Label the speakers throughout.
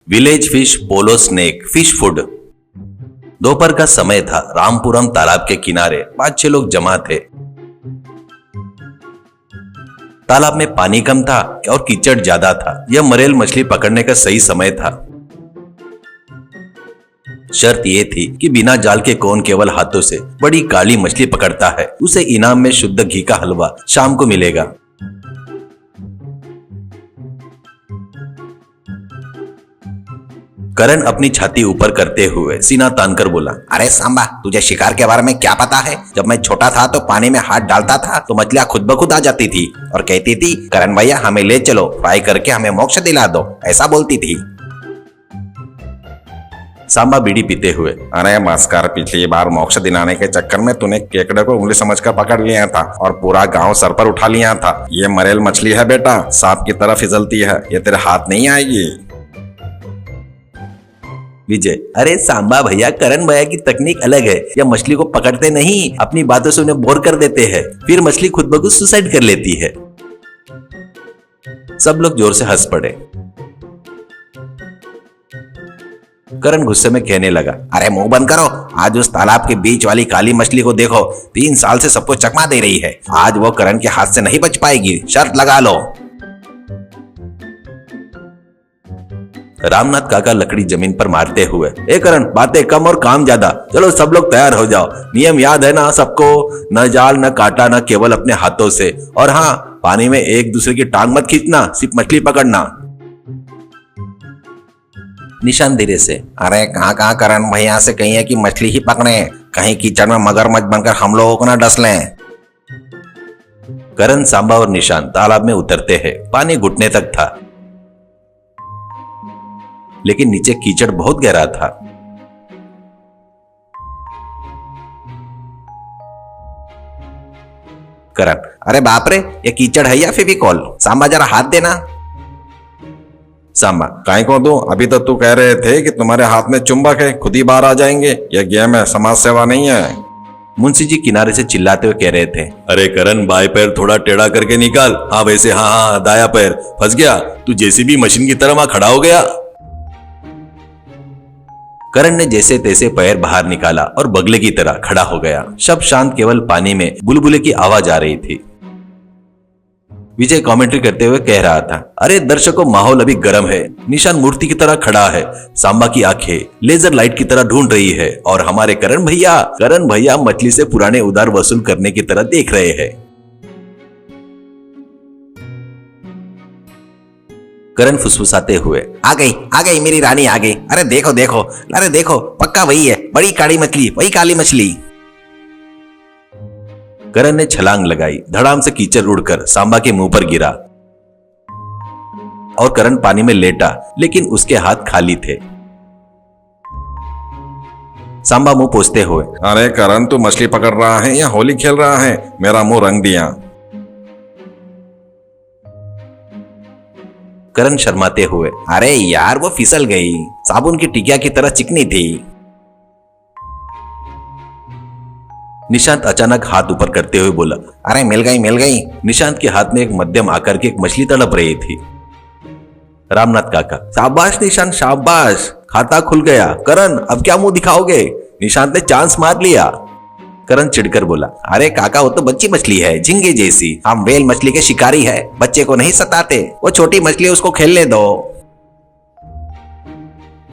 Speaker 1: Village fish पोलो snake fish food. दोपहर का समय था। रामपुरम तालाब के किनारे 5-6 लोग जमा थे। तालाब में पानी कम था और कीचड़ ज्यादा था। यह मरेल मछली पकड़ने का सही समय था। शर्त यह थी कि बिना जाल के कौन केवल हाथों से बड़ी काली मछली पकड़ता है उसे इनाम में शुद्ध घी का हलवा शाम को मिलेगा। करण अपनी छाती ऊपर करते हुए सीना तानकर बोला,
Speaker 2: अरे सांबा, तुझे शिकार के बारे में क्या पता है? जब मैं छोटा था तो पानी में हाथ डालता था तो मछलियां खुद ब खुद आ जाती थी और कहती थी, करण भैया हमें ले चलो, फ्राई करके हमें मोक्ष दिला दो, ऐसा बोलती थी।
Speaker 1: सांबा बीड़ी पीते हुए,
Speaker 3: अरे मस्कर, पिछली बार मोक्ष दिलाने के चक्कर में तूने केकड़े को उंगली समझकर पकड़ लिया था और पूरा गांव सर पर उठा लिया था। ये मरेल मछली है बेटा, सांप की तरह फिसलती है, ये तेरे हाथ नहीं आएगी।
Speaker 1: विजय, अरे सांबा भैया, करण भैया की तकनीक अलग है। यह मछली को पकड़ते नहीं, अपनी बातों से उन्हें बोर कर देते हैं, फिर मछली खुद ब खुद सुसाइड कर लेती है। सब लोग जोर से हंस पड़े। करण गुस्से में कहने लगा,
Speaker 2: अरे मुंह बंद करो, आज उस तालाब के बीच वाली काली मछली को देखो, 3 साल से सबको चकमा दे रही है। आज वो करण के हाथ से नहीं बच पाएगी, शर्त लगा लो।
Speaker 1: रामनाथ काका लकड़ी जमीन पर मारते हुए, ए करण, बातें कम और काम ज्यादा, चलो सब लोग तैयार हो जाओ। नियम याद है ना सबको? न जाल, न काटा, न केवल अपने हाथों से। और हाँ, पानी में एक दूसरे की टांग मत खींचना, सिर्फ मछली पकड़ना।
Speaker 2: निशान धीरे से, अरे कहाँ करण भैया से कहिए कि मछली ही पकड़े, कहीं कीचड़ में मगरमच्छ बनकर हम लोगों को न डस लें।
Speaker 1: करण, सांबा और निशान तालाब में उतरते हैं। पानी घुटने तक था, लेकिन नीचे कीचड़ बहुत गहरा था।
Speaker 2: करण, अरे बाप रे, ये कीचड़ है या फेविकॉल? सांबा जरा हाथ देना।
Speaker 3: सांबा, काहे को दूं? अभी तो तू कह रहे थे कि तुम्हारे हाथ में चुंबक है, खुद ही बाहर आ जाएंगे। यह गेम है, समाज सेवा नहीं है।
Speaker 1: मुंशी जी किनारे से चिल्लाते हुए कह रहे थे, अरे करण, बाएं पैर थोड़ा टेढ़ा करके निकाल। हाँ वैसे, हाँ, दाया पैर फंस गया। तू जेसीबी मशीन की तरह वहां खड़ा हो गया। करण ने जैसे तैसे पैर बाहर निकाला और बगले की तरह खड़ा हो गया। सब शांत, केवल पानी में बुलबुले की आवाज आ रही थी। विजय कमेंट्री करते हुए कह रहा था, अरे दर्शकों, माहौल अभी गर्म है। निशान मूर्ति की तरह खड़ा है, सांबा की आंखें लेजर लाइट की तरह ढूंढ रही है और हमारे करण भैया मछली से पुराने उधार वसूल करने की तरह देख रहे हैं। करण फुसफुसाते हुए,
Speaker 2: आ गई मेरी रानी आ गई। अरे देखो, पक्का वही है, बड़ी काली मछली, वही काली मछली।
Speaker 1: करण ने छलांग लगाई। धड़ाम से कीचड़ उड़कर सांबा के मुंह पर गिरा और करण पानी में लेटा, लेकिन उसके हाथ खाली थे। सांबा मुंह पोंछते हुए,
Speaker 3: अरे करण, तू मछली पकड़ रहा है या होली खेल रहा है? मेरा मुंह रंग दिया।
Speaker 1: करण शर्माते हुए,
Speaker 2: अरे यार, वो फिसल गई, साबुन की टिकिया की तरह चिकनी थी।
Speaker 1: निशांत अचानक हाथ ऊपर करते हुए बोला,
Speaker 2: अरे मिल गई।
Speaker 1: निशांत के हाथ में एक मध्यम आकार की एक मछली तड़प रही थी। रामनाथ काका, शाबाश निशांत, शाबाश, खाता खुल गया। करण, अब क्या मुंह दिखाओगे? निशांत ने चांस मार लिया। करण चिढ़कर बोला, अरे काका, वो तो बच्ची मछली है, झींगे जैसी। हम व्हेल मछली के शिकारी है, बच्चे को नहीं सताते। वो छोटी मछली, उसको खेलने दो।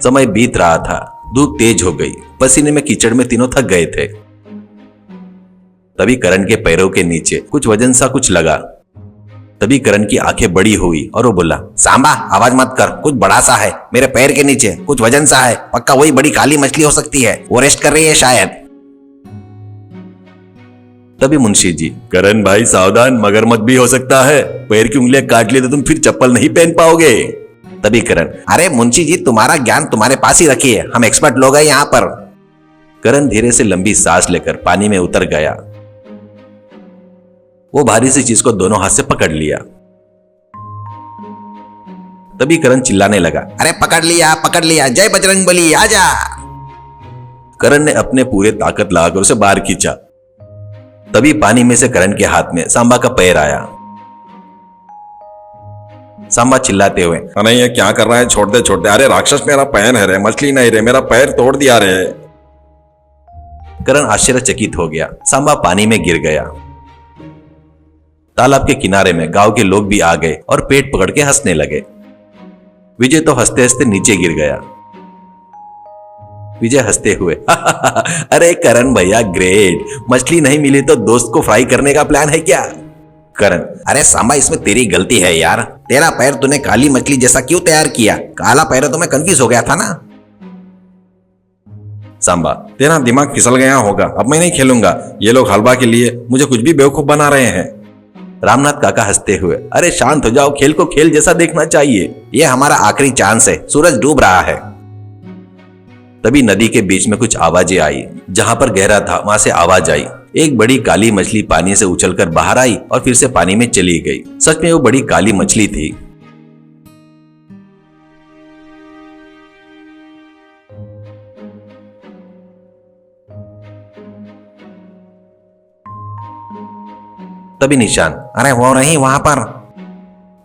Speaker 1: समय बीत रहा था। धूप तेज हो गई। पसीने में कीचड़ में तीनों थक गए थे। तभी करण के पैरों के नीचे कुछ वजन सा कुछ लगा। तभी करण की आंखें बड़ी हुई और वो बोला,
Speaker 2: सांबा, आवाज मत कर, कुछ बड़ा सा है मेरे पैर के नीचे, कुछ वजन सा है, पक्का वही बड़ी काली मछली हो सकती है, वो रेस्ट कर रही है शायद।
Speaker 1: तभी मुंशी जी, करण भाई सावधान, मगरमच्छ भी हो सकता है। पैर की उंगलियां काट ली तो तुम फिर चप्पल नहीं पहन पाओगे। तभी करण,
Speaker 2: अरे मुंशी जी, तुम्हारा ज्ञान तुम्हारे पास ही रखिए, हम एक्सपर्ट लोग हैं यहाँ पर।
Speaker 1: करण धीरे से लंबी सांस लेकर पानी में उतर गया। वो भारी सी चीज को दोनों हाथ से पकड़ लिया। तभी करण चिल्लाने लगा,
Speaker 2: अरे पकड़ लिया, जय बजरंगबली, आजा।
Speaker 1: करण ने अपने पूरे ताकत लगाकर उसे बाहर खींचा। तभी पानी में से करण के हाथ में सांबा का पैर आया। सांबा चिल्लाते हुए,
Speaker 3: अरे ये क्या कर रहा है, छोड़ दे छोड़ दे। अरे राक्षस मेरा पैर है रे, मछली नहीं रे, मेरा पैर तोड़ दिया रे।
Speaker 1: करण आश्चर्यचकित हो गया। सांबा पानी में गिर गया। तालाब के किनारे में गांव के लोग भी आ गए और पेट पकड़ के हंसने लगे। विजय तो हंसते हंसते नीचे गिर गया। विजय हंसते हुए अरे करण भैया ग्रेट, मछली नहीं मिली तो दोस्त को फ्राई करने का प्लान है क्या?
Speaker 2: करण, अरे सांबा इसमें तेरी गलती है यार। तेरा पैर तूने काली मछली जैसा क्यों तैयार किया? काला पैर तो मैं कंफ्यूज हो गया था ना।
Speaker 1: सांबा,
Speaker 3: तेरा दिमाग फिसल गया होगा, अब मैं नहीं खेलूंगा। ये लोग हलवा के लिए मुझे कुछ भी बेवकूफ बना रहे हैं।
Speaker 1: रामनाथ काका हंसते हुए, अरे शांत हो जाओ, खेल को खेल जैसा देखना चाहिए।
Speaker 2: ये हमारा आखिरी चांस है, सूरज डूब रहा है।
Speaker 1: तभी नदी के बीच में कुछ आवाजें आई। जहां पर गहरा था वहां से आवाज आई। एक बड़ी काली मछली पानी से उछलकर बाहर आई और फिर से पानी में चली गई। सच में वो बड़ी काली मछली थी। तभी निशान,
Speaker 2: अरे वो रही वहां पर।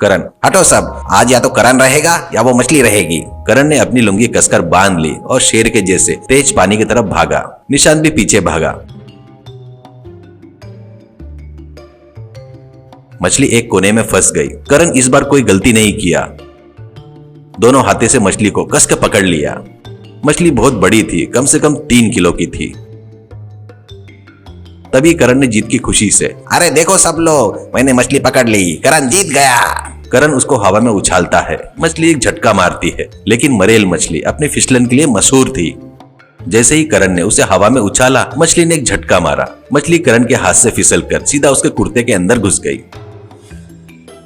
Speaker 1: करण,
Speaker 2: हटो सब, आज या तो करण रहेगा या वो मछली रहेगी।
Speaker 1: करण ने अपनी लुंगी कसकर बांध ली और शेर के जैसे तेज पानी की तरफ भागा। निशांत भी पीछे भागा। मछली एक कोने में फंस गई। करण इस बार कोई गलती नहीं किया। दोनों हाथे से मछली को कस के पकड़ लिया। मछली बहुत बड़ी थी, कम से कम 3 किलो की थी। तभी करण ने जीत की खुशी से,
Speaker 2: अरे देखो सब लोग, मैंने मछली पकड़ ली, करण जीत गया।
Speaker 1: करण उसको हवा में उछालता है। मछली एक झटका मारती है, लेकिन मरेल मछली अपने फिसलन के लिए मशहूर थी। जैसे ही करण ने उसे हवा में उछाला, मछली ने एक झटका मारा। मछली करण के हाथ से फिसलकर सीधा उसके कुर्ते के अंदर घुस गई।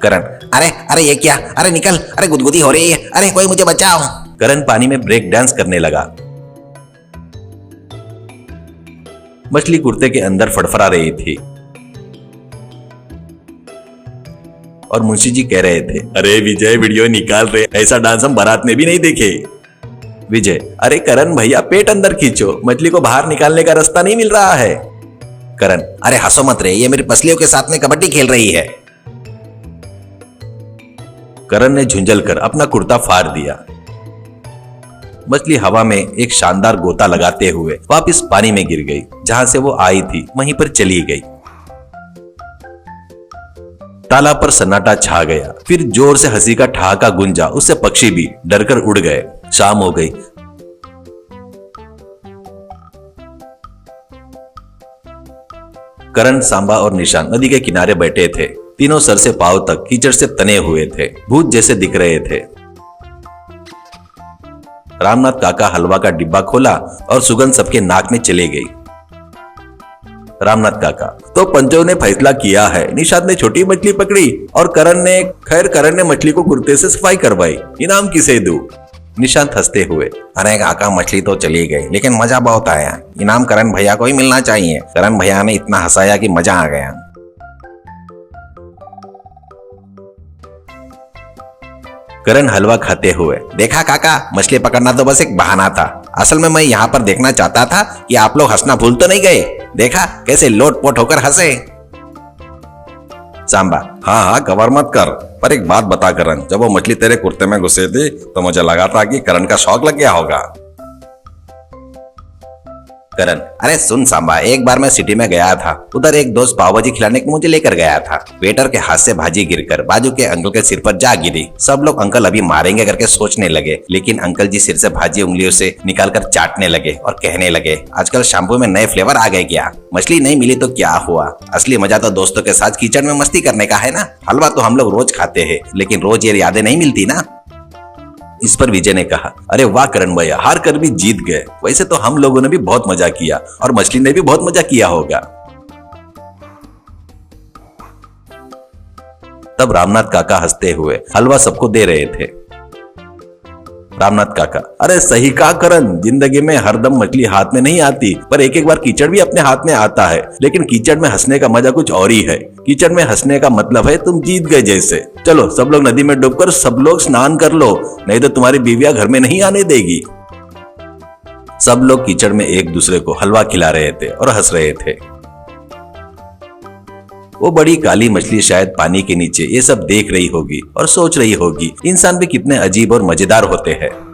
Speaker 2: करण, अरे अरे ये क्या? अरे निकल, अरे गुदगुदी हो रही है, अरे कोई मुझे बचाओ।
Speaker 1: करण पानी में ब्रेक डांस करने लगा। मछली कुर्ते के अंदर फड़फड़ा रही थी और मुंशी जी कह रहे थे, अरे विजय वीडियो निकाल रहे, ऐसा डांस हम बारात में भी नहीं देखे। विजय, अरे करण भैया पेट अंदर खींचो, मछली को बाहर निकालने का रास्ता नहीं मिल रहा है।
Speaker 2: करण, अरे हंसो मत रे, ये मेरी पसलियों के साथ में कबड्डी खेल रही है।
Speaker 1: करण ने झुंझलकर अपना कुर्ता फाड़ दिया। मछली हवा में एक शानदार गोता लगाते हुए वापस पानी में गिर गई। जहां से वो आई थी वहीं पर चली गई। तालाब पर सन्नाटा छा गया। फिर जोर से हंसी का ठहाका गूंजा। उससे पक्षी भी डरकर उड़ गए। शाम हो गई। करण, सांबा और निशान नदी के किनारे बैठे थे। तीनों सर से पांव तक कीचड़ से तने हुए थे, भूत जैसे दिख रहे थे। रामनाथ काका हलवा का डिब्बा खोला और सुगंध सबके नाक में चली गई। रामनाथ काका, तो पंचों ने फैसला किया है। निशांत ने छोटी मछली पकड़ी और करण ने मछली को कुर्ते से सफाई करवाई। इनाम किसे दूं? निशांत हंसते हुए,
Speaker 2: अरे काका मछली तो चली गई, लेकिन मजा बहुत आया। इनाम करण भैया को ही मिलना चाहिए। करण भैया ने इतना हंसाया कि मजा आ गया।
Speaker 1: करण हलवा खाते हुए,
Speaker 2: देखा काका, मछली पकड़ना तो बस एक बहाना था। असल में मैं यहाँ पर देखना चाहता था कि आप लोग हंसना भूल तो नहीं गए। देखा कैसे लोटपोट होकर हंसे।
Speaker 1: सांबा,
Speaker 3: हाँ कवर मत कर, पर एक बात बता करण, जब वो मछली तेरे कुर्ते में घुसे थी तो मुझे लगा था कि करण का शौक लग गया होगा।
Speaker 2: करण, अरे सुन सांबा, एक बार मैं सिटी में गया था। उधर एक दोस्त पाव भाजी खिलाने को मुझे लेकर गया था। वेटर के हाथ से भाजी गिरकर बाजू के अंकल के सिर पर जा गिरी। सब लोग अंकल अभी मारेंगे करके सोचने लगे, लेकिन अंकल जी सिर से भाजी उंगलियों से निकालकर चाटने लगे और कहने लगे, आजकल शैम्पू में नए फ्लेवर आ गए क्या? मछली नहीं मिली तो क्या हुआ? असली मजा तो दोस्तों के साथ कीचड़ में मस्ती करने का है ना। हलवा तो हम लोग रोज खाते हैं, लेकिन रोज ये यादें नहीं मिलती ना।
Speaker 1: इस पर विजय ने कहा, अरे वाह करण भैया, हार कर भी जीत गए। वैसे तो हम लोगों ने भी बहुत मजा किया और मछली ने भी बहुत मजा किया होगा। तब रामनाथ काका हंसते हुए हलवा सबको दे रहे थे। रामनाथ काका, अरे सही कहा करण, जिंदगी में हरदम मछली हाथ में नहीं आती, पर एक एक बार कीचड़ भी अपने हाथ में आता है। लेकिन कीचड़ में हंसने का मजा कुछ और ही है। कीचड़ में हंसने का मतलब है तुम जीत गए जैसे। चलो सब लोग नदी में डूबकर सब लोग स्नान कर लो, नहीं तो तुम्हारी बीवियां घर में नहीं आने देगी। सब लोग कीचड़ में एक दूसरे को हलवा खिला रहे थे और हंस रहे थे। वो बड़ी काली मछली शायद पानी के नीचे ये सब देख रही होगी और सोच रही होगी इंसान भी कितने अजीब और मजेदार होते हैं।